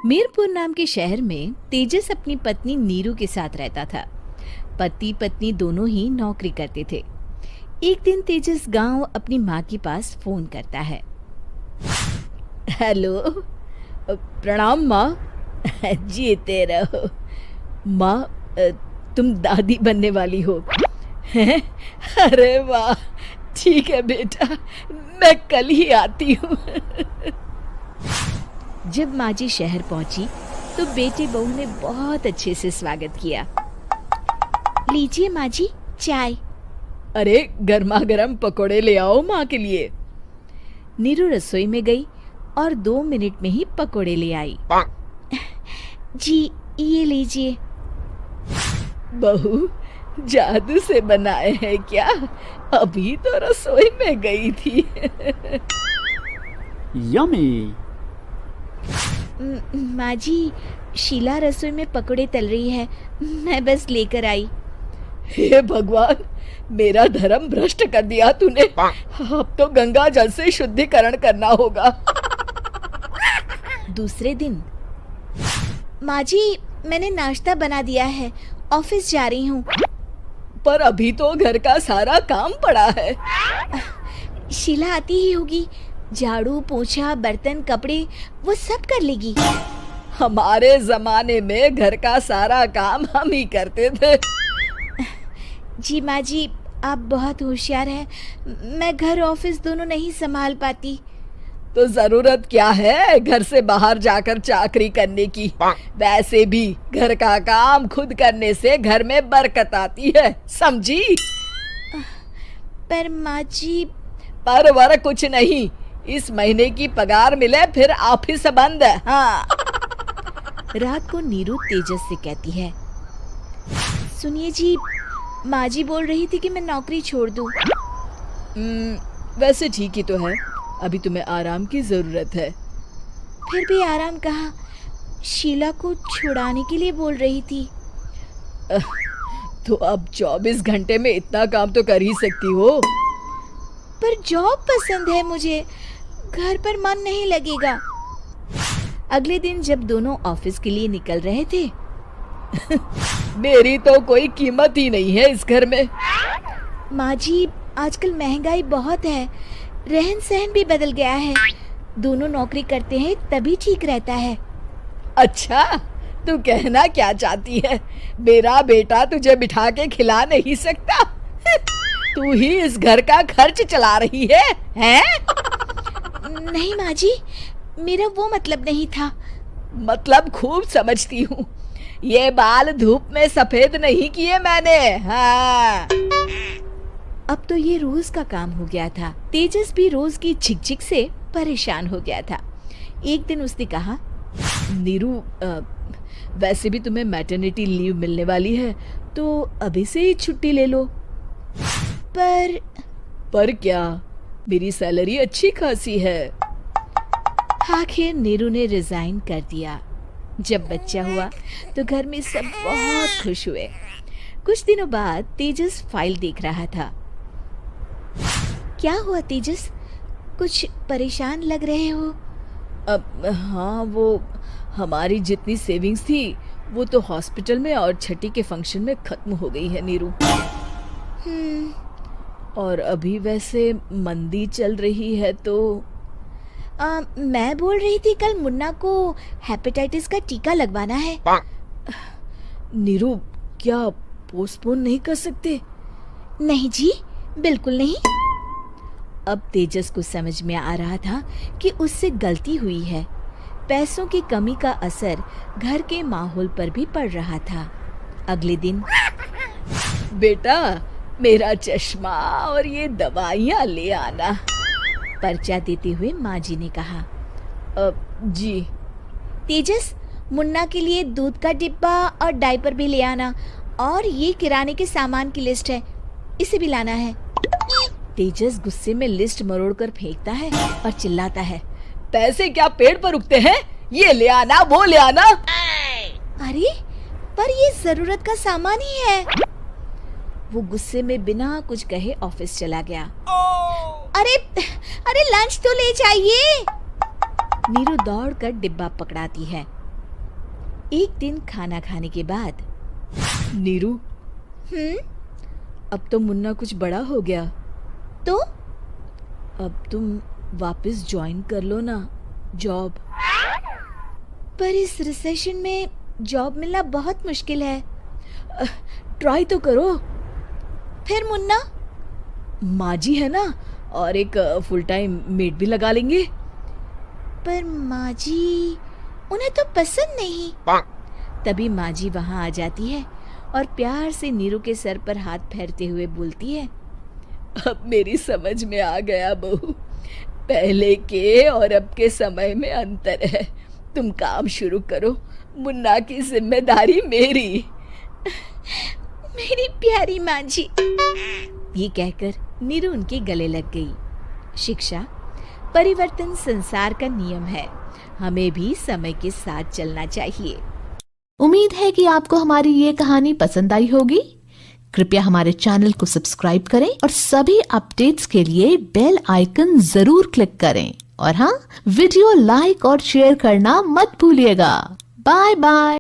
मीरपुर नाम के शहर में तेजस अपनी पत्नी नीरू के साथ रहता था। पति पत्नी दोनों ही नौकरी करते थे। एक दिन तेजस गांव अपनी माँ के पास फोन करता है। हेलो, प्रणाम माँ। जीते रहो माँ, तुम दादी बनने वाली हो हैं? अरे वाह, ठीक है बेटा, मैं कल ही आती हूँ। जब माँ जी शहर पहुंची तो बेटे बहू ने बहुत अच्छे से स्वागत किया। लीजिए माँ जी, चाय। अरे गर्मा गर्म पकोड़े ले आओ माँ के लिए। नीरू रसोई में गई और 2 मिनट में ही पकोड़े ले आई। जी ये लीजिए। बहू, जादू से बनाए हैं क्या? अभी तो रसोई में गई थी। यम्मी। माँ जी, शीला रसोई में पकोड़े तल रही है, मैं बस लेकर आई। हे भगवान, मेरा धर्म भ्रष्ट कर दिया तूने। अब तो गंगा जल से शुद्धिकरण करना होगा। दूसरे दिन, माँ जी मैंने नाश्ता बना दिया है, ऑफिस जा रही हूँ। पर अभी तो घर का सारा काम पड़ा है। शीला आती ही होगी, झाड़ू पोछा बर्तन कपड़े वो सब कर लेगी। हमारे जमाने में घर का सारा काम हम ही करते थे। जी माँ जी, आप बहुत होशियार हैं, मैं घर ऑफिस दोनों नहीं संभाल पाती। तो जरूरत क्या है घर से बाहर जाकर चाकरी करने की? वैसे भी घर का काम खुद करने से घर में बरकत आती है, समझी? पर माँ जी। पर वर कुछ नहीं, इस महीने की पगार मिले फिर ऑफिस बंद। हाँ। रात को नीरू तेजस से कहती है, सुनिए जी, माँ जी बोल रही थी कि मैं नौकरी छोड़ दूं। वैसे ठीक ही तो है, अभी तुम्हें आराम की जरूरत है। फिर भी आराम कहाँ, शीला को छुड़ाने के लिए बोल रही थी। तो अब 24 घंटे में इतना काम तो कर ही सकती हो। पर जॉब पसंद है मुझे, घर पर मन नहीं लगेगा। अगले दिन जब दोनों ऑफिस के लिए निकल रहे थे, मेरी तो कोई कीमत ही नहीं है इस घर में। माँ जी, आजकल महंगाई बहुत है, रहन सहन भी बदल गया है, दोनों नौकरी करते हैं तभी ठीक रहता है। अच्छा, तू कहना क्या चाहती है? मेरा बेटा तुझे बिठा के खिला नहीं सकता? तू ही इस घर का खर्च चला रही है, हैं? नहीं माँ जी, मेरा वो मतलब नहीं था। मतलब खूब समझती हूँ, ये बाल धूप में सफेद नहीं किए मैंने। हाँ। अब तो ये रोज का काम हो गया था। तेजस भी रोज की झिकझिक से परेशान हो गया था। एक दिन उसने कहा, नीरू, वैसे भी तुम्हें मैटरनिटी लीव मिलने वाली है, तो अभी से ही छुट्टी ले लो। पर क्या, मेरी सैलरी अच्छी खासी है। आखिर नीरू ने रिजाइन कर दिया। जब बच्चा हुआ तो घर में सब बहुत खुश हुए। कुछ दिनों बाद तेजस फाइल देख रहा था। क्या हुआ तेजस, कुछ परेशान लग रहे हो? हाँ, वो हमारी जितनी सेविंग्स थी वो तो हॉस्पिटल में और छठी के फंक्शन में खत्म हो गई है नीरू। और अभी वैसे मंदी चल रही है तो मैं बोल रही थी कल मुन्ना को हेपेटाइटिस का टीका लगवाना है। नीरू, क्या पोस्टपोन नहीं कर सकते? नहीं जी, बिल्कुल नहीं। अब तेजस को समझ में आ रहा था कि उससे गलती हुई है। पैसों की कमी का असर घर के माहौल पर भी पड़ रहा था। अगले दिन, बेटा मेरा चश्मा और ये दवाइयाँ ले आना, पर्चा देते हुए माँ जी ने कहा। जी। तेजस, मुन्ना के लिए दूध का डिब्बा और डायपर भी ले आना, और ये किराने के सामान की लिस्ट है, इसे भी लाना है। तेजस गुस्से में लिस्ट मरोड़कर फेंकता है और चिल्लाता है, पैसे क्या पेड़ पर उगते हैं? ये ले आना, वो ले आना। अरे पर ये जरूरत का सामान ही है। वो गुस्से में बिना कुछ कहे ऑफिस चला गया। अरे लंच तो ले जाइए। नीरू दौड़कर डिब्बा पकड़ाती है। एक दिन खाना खाने के बाद, नीरू, अब तो मुन्ना कुछ बड़ा हो गया, तो अब तुम वापस ज्वाइन कर लो ना जॉब। पर इस रिसेशन में जॉब मिलना बहुत मुश्किल है। ट्राई तो करो। फिर मुन्ना, माँ जी है ना, और एक फुल टाइम मेड भी लगा लेंगे। पर माँ जी, उन्हें तो पसंद नहीं। तभी माँ जी वहाँ आ जाती है और प्यार से नीरू के सर पर हाथ फेरते हुए बोलती है, अब मेरी समझ में आ गया बहू, पहले के और अब के समय में अंतर है। तुम काम शुरू करो, मुन्ना की जिम्मेदारी मेरी। मेरी प्यारी माँ जी। ये कहकर नीरू उनके गले लग गई। शिक्षा, परिवर्तन संसार का नियम है, हमें भी समय के साथ चलना चाहिए। उम्मीद है कि आपको हमारी ये कहानी पसंद आई होगी। कृपया हमारे चैनल को सब्सक्राइब करें और सभी अपडेट्स के लिए बेल आइकन जरूर क्लिक करें। और हाँ, वीडियो लाइक और शेयर करना मत भूलिएगा। Bye bye.